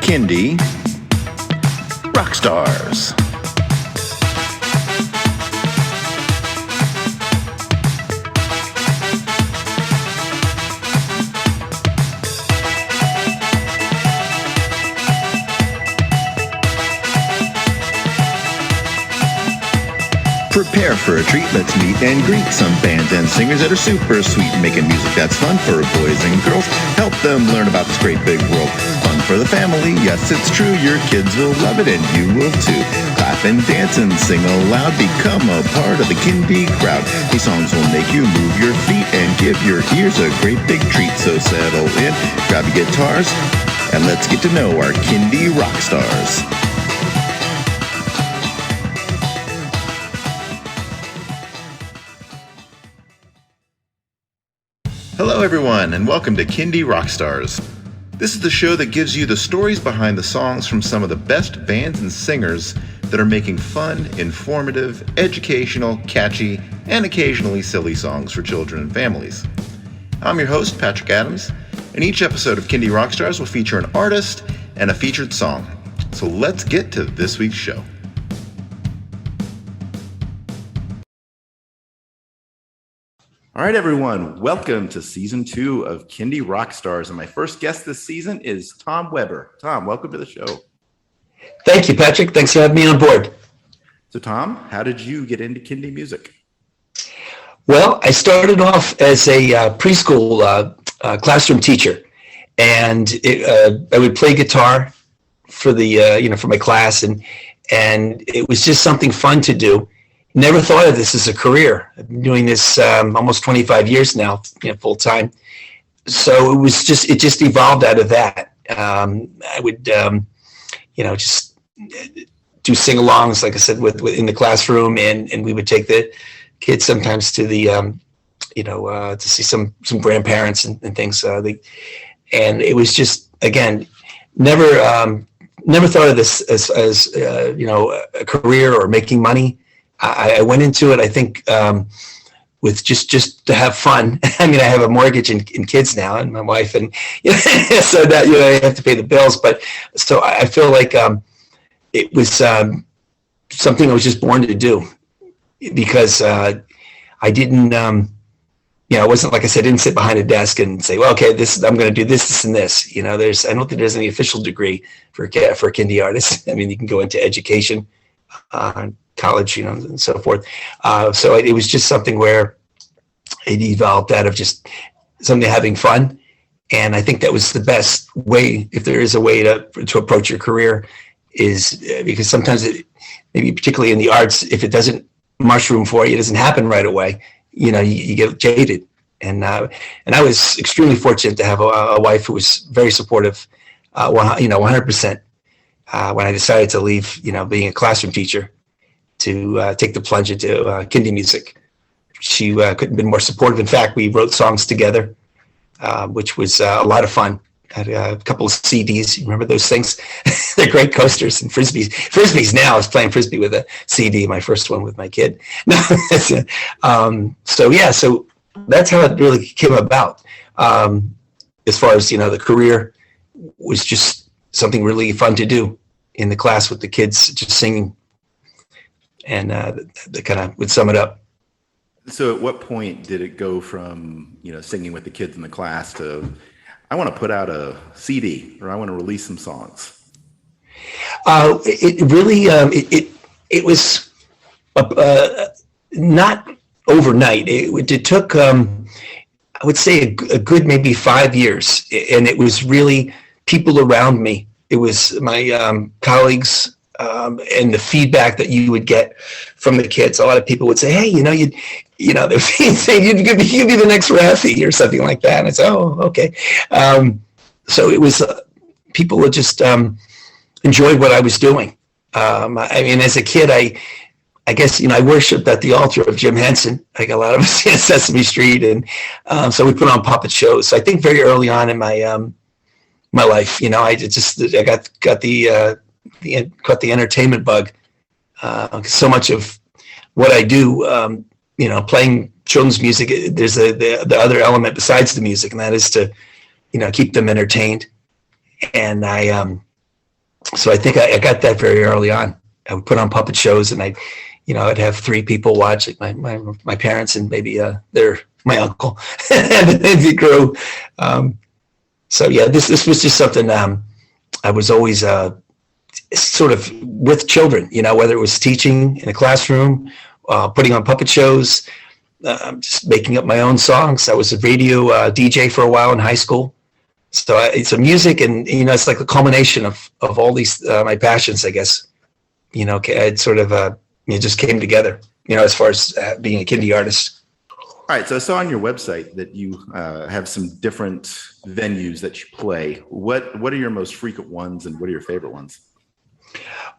Kindie Rock Stars. Prepare for a treat, let's meet and greet some bands and singers that are super sweet, making music that's fun for boys and girls. Help them learn about this great big world. Fun for the family, yes it's true, your kids will love it and you will too. Clap and dance and sing aloud, become a part of the Kindie crowd. These songs will make you move your feet and give your ears a great big treat. So settle in, grab your guitars, and let's get to know our Kindie Rock Stars. Hello everyone, and welcome to Kindie Rock Stars. This is the show that gives you the stories behind the songs from some of the best bands and singers that are making fun, informative, educational, catchy, and occasionally silly songs for children and families. I'm your host, Patrick Adams, and each episode of Kindie Rock Stars will feature an artist and a featured song. So let's get to this week's show. All right, everyone, welcome to Season 2 of Kindie Rock Stars. And my first guest this season is Tom WEBER. Tom, welcome to the show. Thank you, Patrick. Thanks for having me on board. So, Tom, how did you get into Kindie music? Well, I started off as a preschool classroom teacher, and I would play guitar for the for my class, and it was just something fun to do. Never thought of this as a career. I've been doing this almost 25 years now, full time. So it just evolved out of that. I would, just do sing-alongs, like I said, in the classroom, and we would take the kids sometimes to the, to see some grandparents and things. And it was just, again, never thought of this as a career or making money. I went into it, I think, with just to have fun. I mean, I have a mortgage and kids now, and my wife, and so that I have to pay the bills. But so I feel like it was something I was just born to do, because I didn't, it wasn't like I said, I didn't sit behind a desk and say, well, okay, I'm going to do this, and this. I don't think there's any official degree for a Kindie artist. I mean, you can go into education. College, and so forth. So it was just something where it evolved out of just something having fun. And I think that was the best way, if there is a way to approach your career, is because sometimes maybe particularly in the arts, if it doesn't mushroom for you, it doesn't happen right away, you get jaded. And I was extremely fortunate to have a wife who was very supportive, 100%. When I decided to leave, being a classroom teacher, to take the plunge into Kindie music. She couldn't have been more supportive. In fact, we wrote songs together, which was a lot of fun. Had a couple of CDs. You remember those things? They're great coasters and frisbees. Frisbees now. I was playing frisbee with a CD, my first one with my kid. So that's how it really came about. As far as, the career was just something really fun to do in the class with the kids, just singing. And that kind of would sum it up. So at what point did it go from, singing with the kids in the class to, I want to put out a CD, or I want to release some songs? It really, it was not overnight. It took, I would say, a good maybe 5 years. And it was really people around me. It was my colleagues, and the feedback that you would get from the kids. A lot of people would say, hey, they're saying you could be the next Raffi or something like that. And I said, oh, okay. So it was, people would just enjoy what I was doing. I mean, as a kid, I guess, I worshiped at the altar of Jim Henson, like a lot of us in Sesame Street. And so we put on puppet shows. So I think very early on in my life, I got the entertainment bug. So much of what I do, playing children's music, there's the other element besides the music, and that is to, keep them entertained. And I So I think I got that very early on. I would put on puppet shows, and I'd have three people watch, like my parents and maybe my uncle, and then it grew. So yeah, this was just something I was always sort of with children, whether it was teaching in a classroom, putting on puppet shows, just making up my own songs. I was a radio DJ for a while in high school. So it's a music, and it's like the culmination of all these my passions, I guess. It sort of it just came together. As far as being a Kindie artist. All right, so I saw on your website that you have some different venues that you play. What are your most frequent ones, and what are your favorite ones?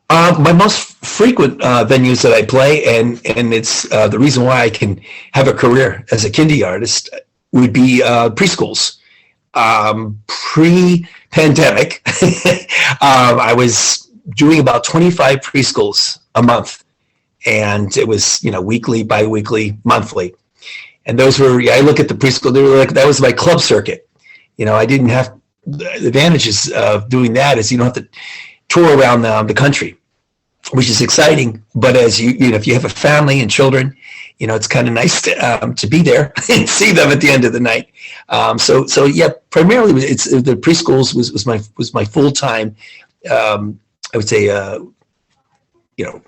My most frequent venues that I play, and it's the reason why I can have a career as a Kindie artist, would be preschools. Pre-pandemic, I was doing about 25 preschools a month, and it was weekly, bi-weekly, monthly. And those were, I look at the preschool, they were like, that was my club circuit. I didn't have the advantages of doing that is you don't have to tour around the country, which is exciting. But as if you have a family and children, it's kind of nice to be there and see them at the end of the night. So yeah, primarily it's the preschools was my full time. I would say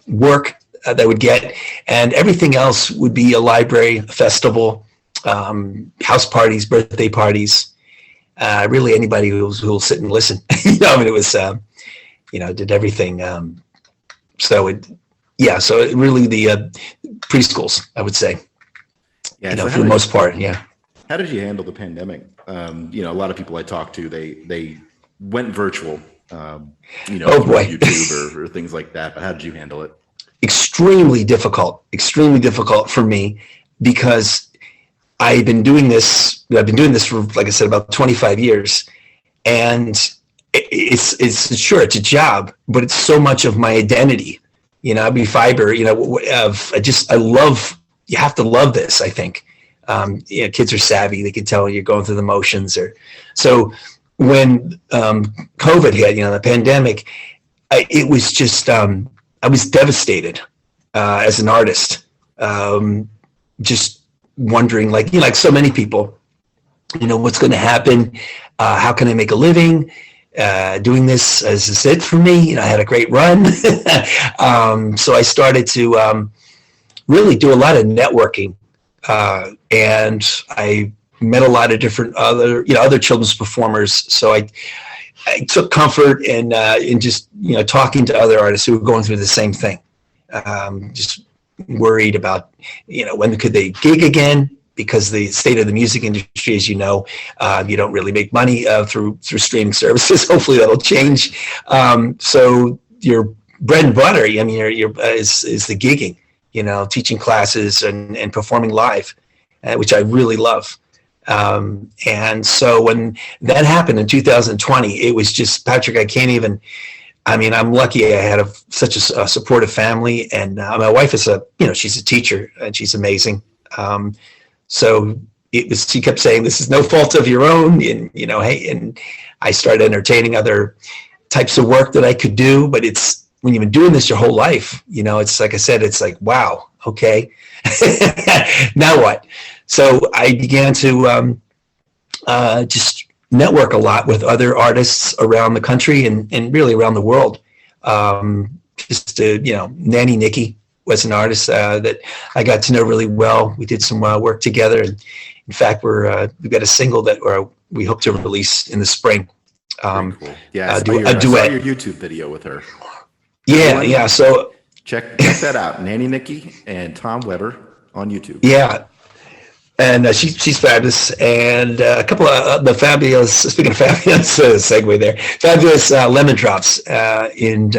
work that I would get, and everything else would be a library, a festival, house parties, birthday parties. Really, anybody who'll sit and listen. It was did everything. So it really the preschools, I would say. Yeah, so for the most part, yeah. How did you handle the pandemic? A lot of people I talked to, they went virtual. Oh boy, YouTube or things like that. But how did you handle it? Extremely difficult for me, because I've been doing this for, like I said, about 25 years, and it's sure it's a job, but it's so much of my identity. I'd be fiber. You have to love this. I think kids are savvy; they can tell you're going through the motions. So when COVID hit, the pandemic, it was just I was devastated as an artist, just wondering, like so many people, what's going to happen? How can I make a living? Doing this, is this it for me? I had a great run. So I started to really do a lot of networking, and I met a lot of different other children's performers. So I took comfort in just talking to other artists who were going through the same thing. Just worried about when could they gig again, because the state of the music industry, as you don't really make money through streaming services. Hopefully that'll change. So your bread and butter, is the gigging, teaching classes and performing live, which I really love. And so when that happened in 2020, it was just, Patrick, I'm lucky I had such a supportive family, and my wife is she's a teacher, and she's amazing. So she kept saying, this is no fault of your own. And, hey, and I started entertaining other types of work that I could do, but it's, when you've been doing this your whole life, it's like I said, it's like, wow, okay, now what? So I began to just network a lot with other artists around the country and really around the world. Nanny Nikki was an artist that I got to know really well. We did some work together. And in fact, we've got a single that we hope to release in the spring. Cool. Yeah, a duet. I saw your YouTube video with her. Yeah. So check that out. Nanny Nikki and Tom Weber on YouTube. Yeah. And she's fabulous. And a couple of the fabulous, speaking of fabulous, segue there, fabulous Lemon Drops in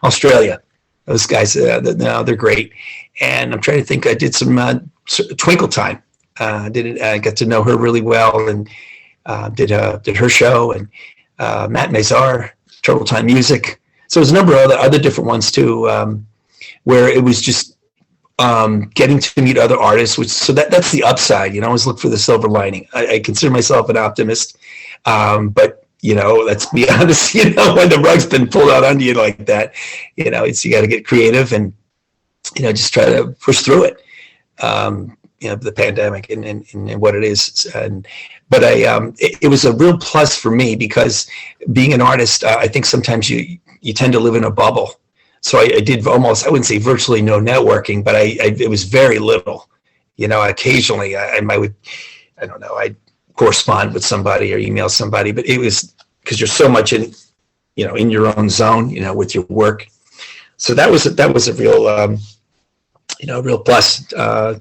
Australia. Those guys, they're great. And I'm trying to think, I did some Twinkle Time. I got to know her really well, and did her show, and Matt Mazar, Total Time Music. So there's a number of other different ones too, where it was just getting to meet other artists, that's the upside. Always look for the silver lining. I consider myself an optimist, but let's be honest, when the rug's been pulled out under you like that, you got to get creative and, just try to push through it. The pandemic and what it is. But it was a real plus for me because being an artist, I think sometimes you tend to live in a bubble. So I did almost, I wouldn't say virtually no networking, but it was very little. Occasionally I'd correspond with somebody or email somebody, but it was because you're so much in your own zone, with your work. So that was a real, real plus to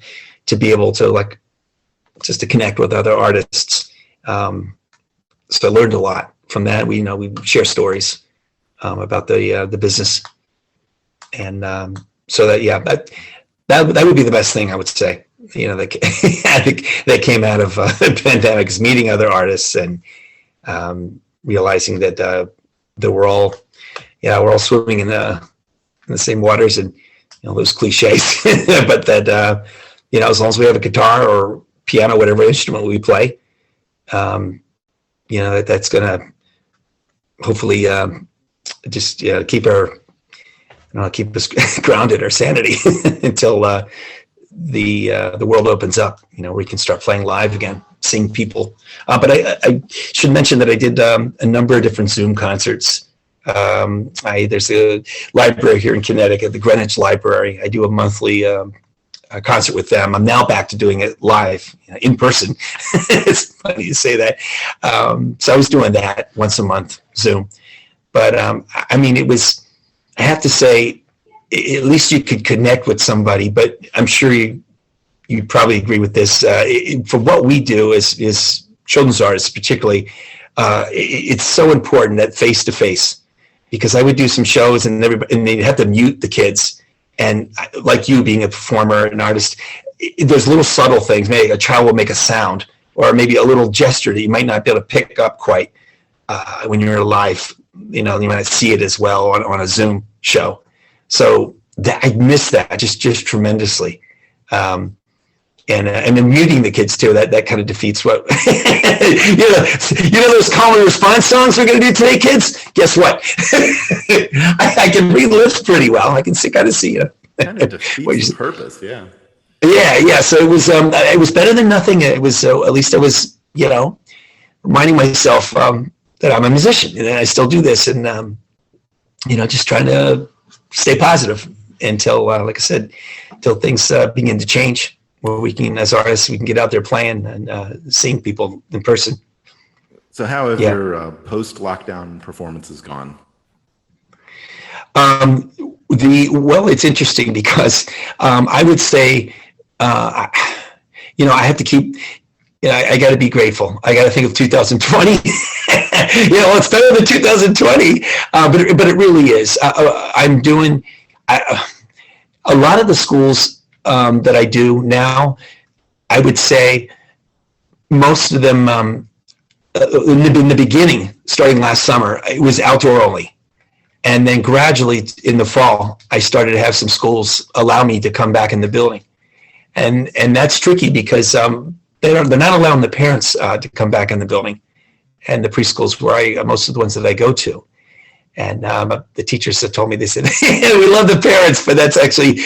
be able to just to connect with other artists. So I learned a lot from that. We share stories about the business, and so that would be the best thing I would say. That came out of the pandemic is meeting other artists and realizing that we're all swimming in the same waters, and those cliches, but that as long as we have a guitar or piano, whatever instrument we play, that's gonna hopefully just keep us grounded or sanity until the world opens up, where we can start playing live again, seeing people. But I should mention that I did a number of different Zoom concerts. There's a library here in Connecticut, the Greenwich Library. I do a monthly concert with them. I'm now back to doing it live, in person. It's funny to say that. So I was doing that once a month, Zoom. But I have to say, at least you could connect with somebody, but I'm sure you probably agree with this. For what we do is children's artists particularly, it's so important that face-to-face, because I would do some shows and they'd have to mute the kids. And like you being a performer, an artist, there's little subtle things. Maybe a child will make a sound, or maybe a little gesture that you might not be able to pick up quite when you're live. You might not see it as well on a Zoom show. So I miss that just tremendously. And then muting the kids too, that kind of defeats what, those call and response songs we're going to do today, kids? Guess what? I can read pretty well. I can kind of see you. Kind of defeats the purpose, yeah. Yeah. So it was better than nothing. It was, at least I was, reminding myself that I'm a musician and I still do this, and, just trying to stay positive until, like I said, until things begin to change, where we can, as artists, we can get out there playing and seeing people in person. So how have your post-lockdown performances gone? It's interesting because I would say, I have to keep, I got to be grateful. I got to think of 2020. It's better than 2020, but it really is. I'm doing a lot of the schools that I do now. I would say most of them in the beginning, starting last summer, it was outdoor only, and then gradually in the fall, I started to have some schools allow me to come back in the building, and that's tricky because they're not allowing the parents to come back in the building. And the preschools where most of the ones that I go to. And the teachers have told me, they said, we love the parents, but that's actually,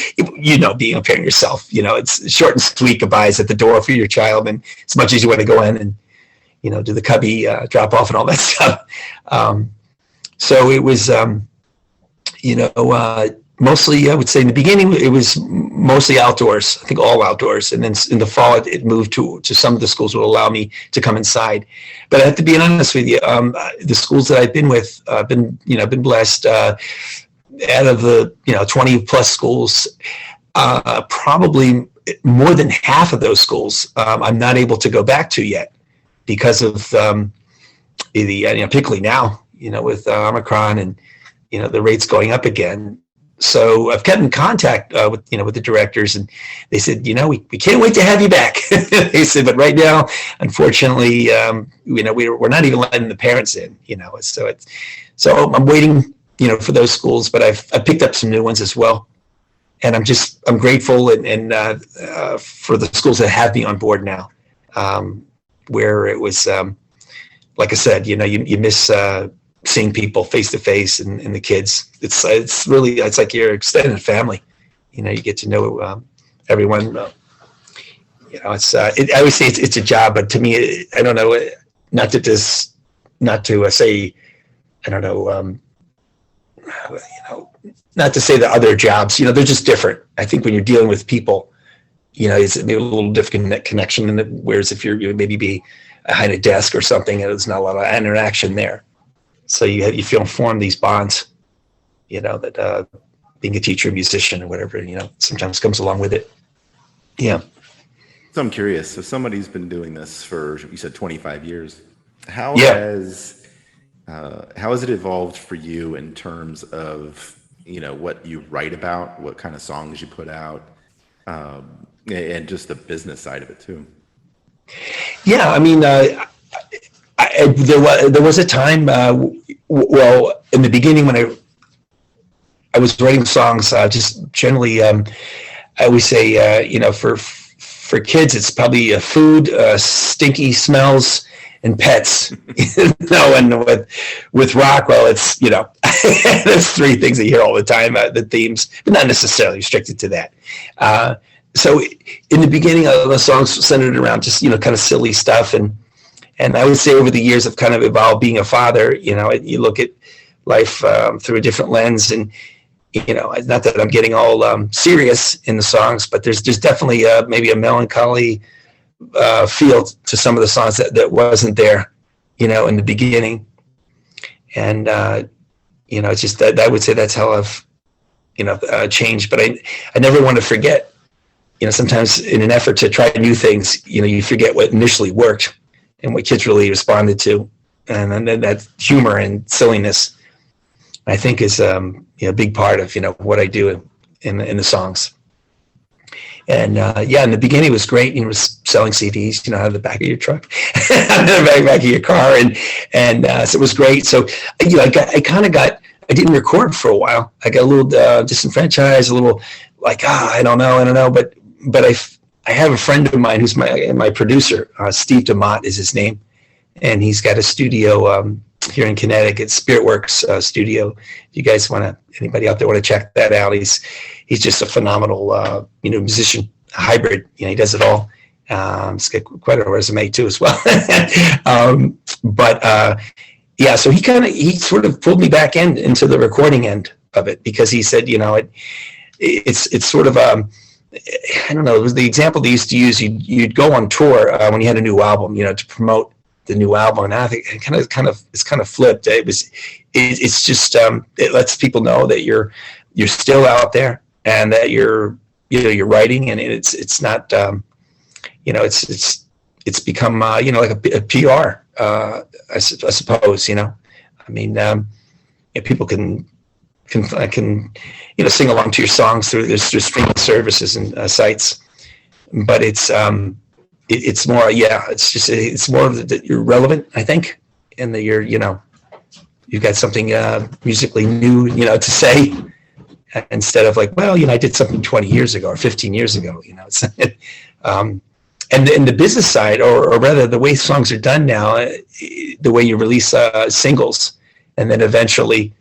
being a parent yourself, it's short and sweet goodbyes at the door for your child. And as much as you want to go in and, do the cubby drop off and all that stuff. So it was, mostly, I would say in the beginning, it was mostly outdoors, I think all outdoors. And then in the fall, it moved to some of the schools will allow me to come inside. But I have to be honest with you, the schools that I've been with, been blessed. Out of the, 20 plus schools, probably more than half of those schools, I'm not able to go back to yet because of particularly now, with Omicron and, the rates going up again. So I've kept in contact with the directors, and they said, we can't wait to have you back. They said, but right now, unfortunately, we're not even letting the parents in. So I'm waiting, for those schools, but I've picked up some new ones as well, and I'm grateful and for the schools that have me on board now, where it was like I said, you miss seeing people face to face and the kids. It's really, it's like your extended family. You get to know everyone. It's I always say it's a job, but to me, I don't know. Not to say, I don't know. Not to say that other jobs, they're just different. I think when you're dealing with people, it's maybe a little different connection. Whereas if you're maybe behind a desk or something, there's not a lot of interaction there. So you feel form these bonds, that being a teacher, musician, or whatever, sometimes comes along with it. Yeah. So I'm curious. So somebody's been doing this for, you said 25 years. How has it evolved for you in terms of, what you write about, what kind of songs you put out, and just the business side of it too? Yeah, I mean, there was a time, well, in the beginning when I was writing songs, just generally, I always say, for kids, it's probably food, stinky smells, and pets. And with rock, well, it's there's three things that you hear all the time, the themes, but not necessarily restricted to that. So in the beginning, the songs centered around just kind of silly stuff, and I would say over the years I've kind of evolved. Being a father, you look at life through a different lens, and not that I'm getting all serious in the songs, but there's definitely maybe a melancholy feel to some of the songs that wasn't there, in the beginning. And it's just that I would say that's how I've changed. But I never want to forget. Sometimes in an effort to try new things, you forget what initially worked and what kids really responded to, and then that humor and silliness, I think, is a big part of what I do in the songs. And in the beginning it was great. It was selling CDs, out of the back of your truck, out of the back of your car, and so it was great. So I didn't record for a while. I got a little disenfranchised, a little like I don't know, but I have a friend of mine who's my producer, Steve DeMott is his name, and he's got a studio here in Connecticut, Spiritworks studio. If you guys anybody out there want to check that out, he's just a phenomenal musician, hybrid. He does it all. He's got quite a resume too as well. So he sort of pulled me back into the recording end of it, because he said, it's sort of I don't know, it was the example they used to use. You'd go on tour when you had a new album, to promote the new album. And I think it's kind of flipped. It's just it lets people know that you're still out there, and that you're writing, and it's not it's become like a PR, I suppose. I mean, people can sing along to your songs through streaming services and sites, but it's more, it's more that you're relevant, I think, and that you've got something musically new, to say, instead of like, well, I did something 20 years ago or 15 years ago, it's, and the business side, or rather the way songs are done now, the way you release singles, and then eventually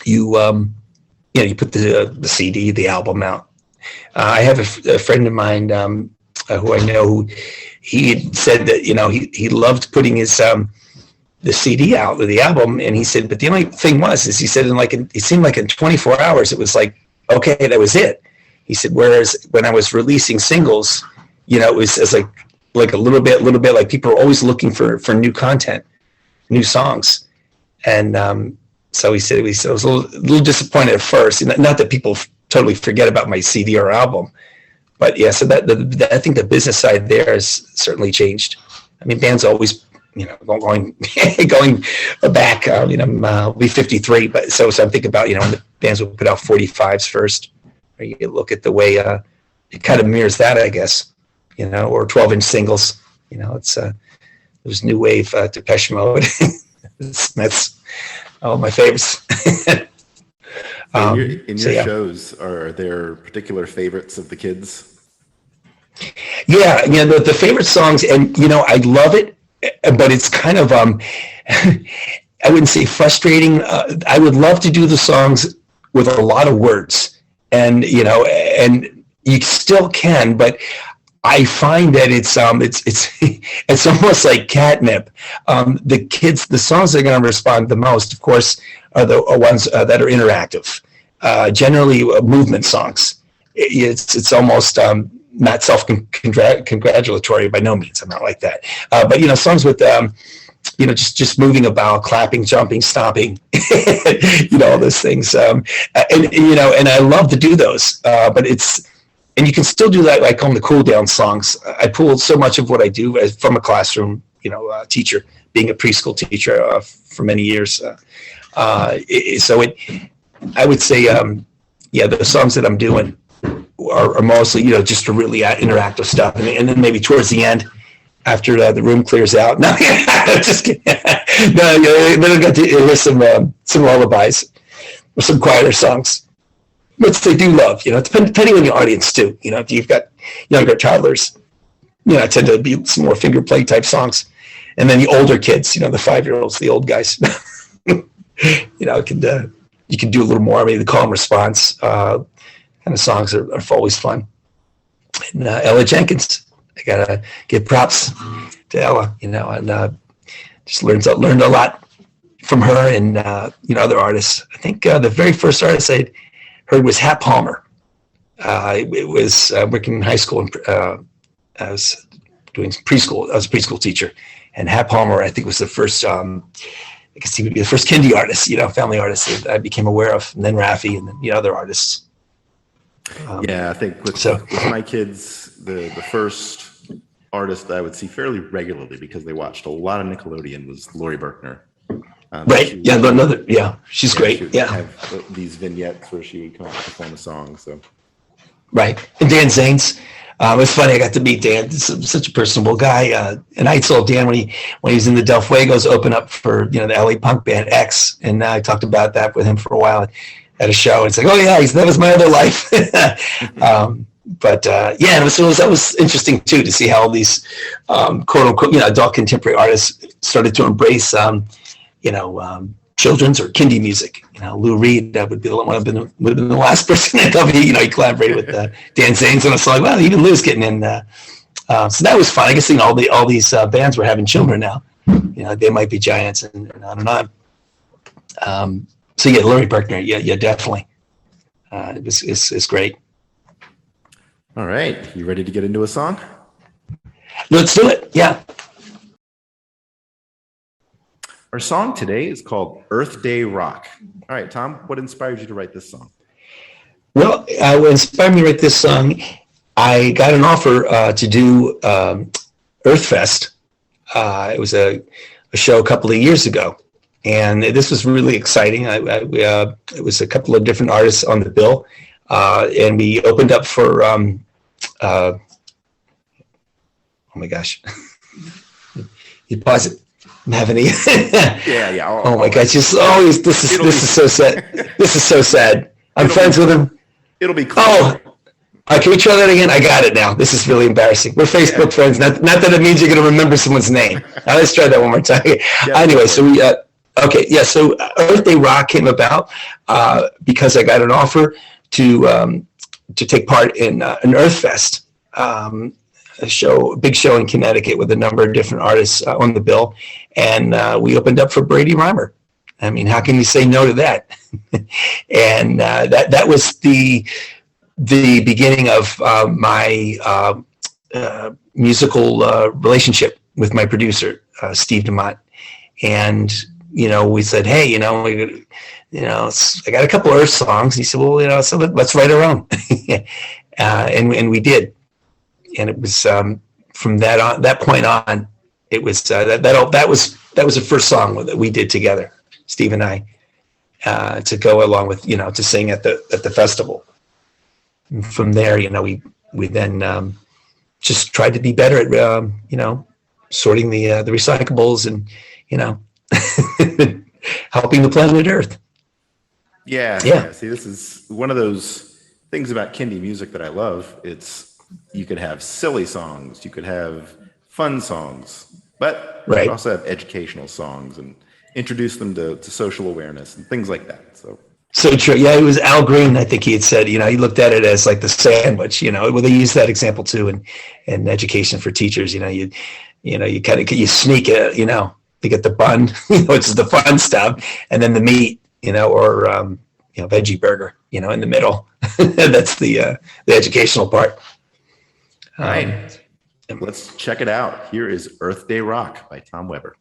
you put the CD, the album out. I have a friend of mine who I know, who he had said that he loved putting his the CD out, the album, and he said, but the only thing is he said it seemed like in 24 hours it was like, okay, that was it. He said, whereas when I was releasing singles, it was like a little bit like people were always looking for new content, new songs, and so he said I was a little disappointed at first. Not that people totally forget about my CD or album, but yeah. So that I think the business side there has certainly changed. I mean, bands always, going back. I'll be 53, but so I'm thinking about when the bands would put out 45s first, or you look at the way it kind of mirrors that, I guess, or 12-inch singles. It's there's new wave Depeche Mode. That's all my favorites. In your shows, are there particular favorites of the kids? Yeah, the favorite songs, and I love it. but it's kind of I wouldn't say frustrating. I would love to do the songs with a lot of words, and and you still can, but I find that it's it's almost like catnip. The songs that are going to respond the most, of course, are the ones that are interactive. Generally, movement songs. It's almost not self-congratulatory by no means. I'm not like that. But songs with just moving about, clapping, jumping, stomping, all those things. And I love to do those. But and you can still do that. I call them the cool down songs. I pulled so much of what I do from a classroom, teacher, being a preschool teacher for many years. I would say, the songs that I'm doing are mostly, just a really interactive stuff. And then maybe towards the end, after the room clears out. No, just kidding. No, then I got to hear some lullabies or some quieter songs, which they do love. Depending on the audience too. If you've got younger toddlers, I tend to be some more finger play type songs, and then the older kids, the 5-year-olds, the old guys, you can do a little more. Maybe the call and response kind of songs are always fun. And Ella Jenkins. I gotta give props to Ella, and just learned a lot from her and other artists. I think the very first artist I heard was Hat Palmer. It was working in high school, and I was doing preschool. I was a preschool teacher, and Hat Palmer, I think, was the first. I guess he would be the first Kindie artist, family artist that I became aware of, and then Raffi, and then other artists. I think with my kids, the first artist that I would see fairly regularly because they watched a lot of Nickelodeon was Lori Berkner. Right. She's great. She would have these vignettes where she would come out and perform a song. So. Right. And Dan Zanes. It was funny. I got to meet Dan. He's such a personable guy. And I saw Dan when he was in the Del Fuegos open up for, the LA punk band X. And I talked about that with him for a while at a show. And it's like, oh yeah, that was my other life. That was interesting too, to see how all these quote unquote, adult contemporary artists started to embrace, children's or Kindie music. Lou Reed, that would be the one would have been the last person that told me, he collaborated with Dan Zanes on a song. Well, even Lou's getting in. So that was fun. I guess all these bands were having children now. They Might Be Giants and on and on. Lori Berkner, definitely. It's great. All right, you ready to get into a song? Let's do it. Yeah. Our song today is called Earth Day Rock. All right, Tom, what inspired you to write this song? Well, what inspired me to write this song, I got an offer to do Earth Fest. It was a show a couple of years ago, and this was really exciting. It was a couple of different artists on the bill, and we opened up for oh my gosh, you pause it. I'm having oh my gosh, just always this is so sad. This is so sad. I'm friends with him. It'll be cool. Oh, can we try that again? I got it now. This is really embarrassing. We're Facebook friends. Not that it means you're going to remember someone's name. Now let's try that one more time. Anyway, so we so Earth Day Rock came about because I got an offer to take part in an Earth Fest, a big show in Connecticut with a number of different artists on the bill, and we opened up for Brady Reimer. I mean, how can you say no to that? And that was the beginning of my musical relationship with my producer, Steve DeMott. And we said, hey, I got a couple of Earth songs. And he said, well, so let's write our own. And we did. And it was from that point on, it was that was the first song that we did together, Steve and I, to go along with to sing at the festival. And from there, we then just tried to be better at sorting the recyclables and helping the planet Earth. Yeah. See, this is one of those things about Kindie music that I love. You could have silly songs, you could have fun songs, but Right. you also have educational songs and introduce them to social awareness and things like that. So true. Yeah, it was Al Green. I think he had said, he looked at it as like the sandwich. Well, they use that example too in education for teachers. You kind of you sneak it. You get the bun, which is the fun stuff, and then the meat. Or veggie burger. In the middle. That's the educational part. All right. Let's check it out. Here is Earth Day Rock by Tom Weber.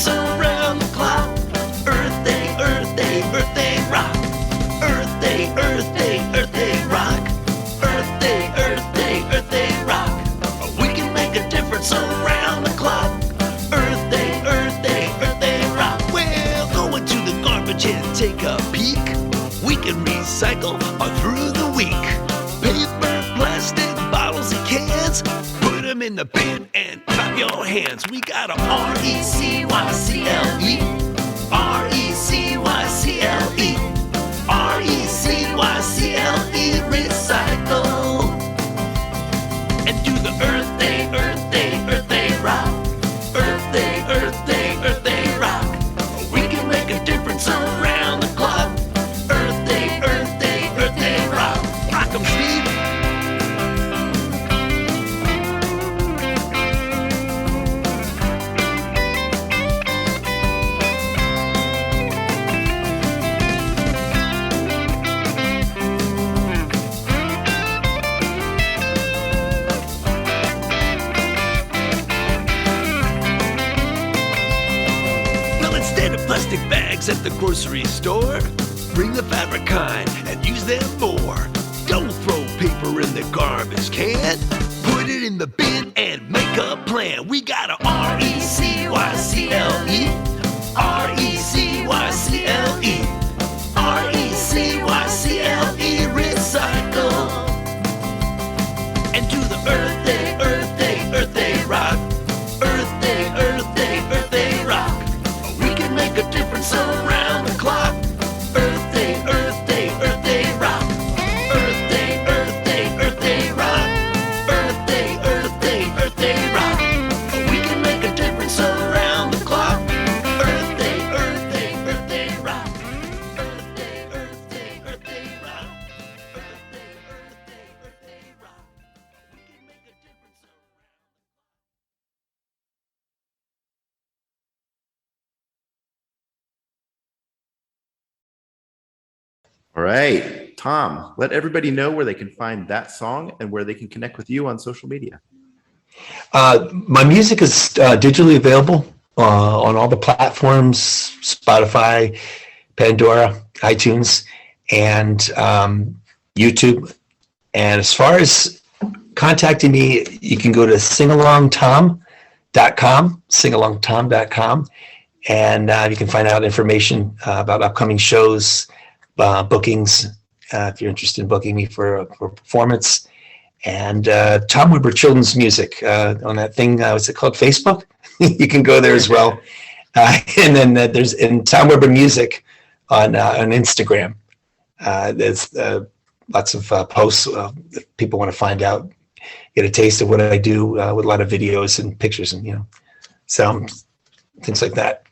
Around the clock. Earth Day, Earth Day, Earth Day rock. Earth Day, Earth Day, Earth Day rock. Earth Day, Earth Day, Earth Day rock. We can make a difference around the clock. Earth Day, Earth Day, Earth Day rock. Well, go into the garbage and take a peek. We can recycle all through the week. Paper, plastic, bottles and cans. Put them in the bin and clap your hands. We got a R-E-C-Y-C-L-E. R-E-C-Y-C-L-E. R-E-C-Y-C-L-E. Recycle. And do the Earth Day, Earth Day, Earth Day rock. Earth Day, Earth Day, Earth Day rock. We can make a difference around the clock. Earth Day, Earth Day, Earth Day rock. Rock 'em, Steve. Plastic bags at the grocery store. Bring the fabric kind and use them more. Don't throw paper in the garbage can. Put it in the bin and make a plan. We got a R-E-C-Y-C-L-E. R-E-C-Y-C-L-E. R-E-C-Y-C-L-E. Recycle. And do the Earth Day, Earth Day, Earth Day rock. Earth Day, Earth Day, Earth Day rock. Make a difference around the clock. Earth Day, Earth Day, Earth Day rock. Earth Day, Earth Day, Earth Day rock. Earth Day, Earth Day, Earth Day rock. We can make a difference around the clock. Earth Day, Earth Day, Earth Day rock. Earth Day, Earth Day, Earth Day rock. Earth Day, Earth Day, Earth Day rock. We can make a difference around. All right, Tom, let everybody know where they can find that song and where they can connect with you on social media. My music is digitally available on all the platforms, Spotify, Pandora, iTunes, and YouTube. And as far as contacting me, you can go to singalongtom.com, and you can find out information about upcoming shows, bookings, if you're interested in booking me for a performance, and Tom Weber Children's Music on that thing. What's it called? Facebook. You can go there as well. And then there's Tom Weber Music on Instagram. There's lots of posts. If people want to find out, get a taste of what I do with a lot of videos and pictures and so things like that.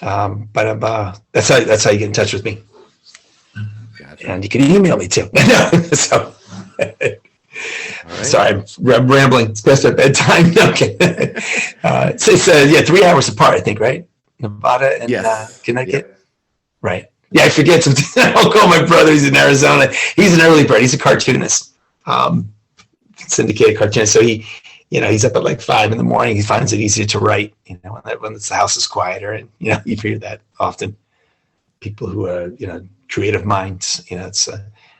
But that's how you get in touch with me. Gotcha. And you can email me too. So, right. Sorry, I'm rambling. It's past our bedtime. Okay. It's 3 hours apart, I think, right? Nevada and Connecticut. Yeah. Right. Yeah, I forget sometimes. I'll call my brother. He's in Arizona. He's an early bird. He's a cartoonist, syndicated cartoonist. So he's up at like 5 a.m. He finds it easier to write, when the house is quieter, and you hear that often. People who are, creative minds, it's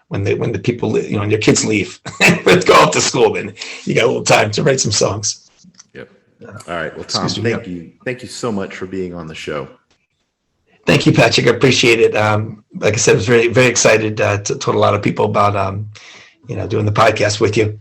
when the people, when your kids leave, let's go off to school, then you got a little time to write some songs. Yep. All right. Well, Tom, thank you so much for being on the show. Thank you, Patrick. I appreciate it. Like I said, I was very, very excited. Told a lot of people about, doing the podcast with you.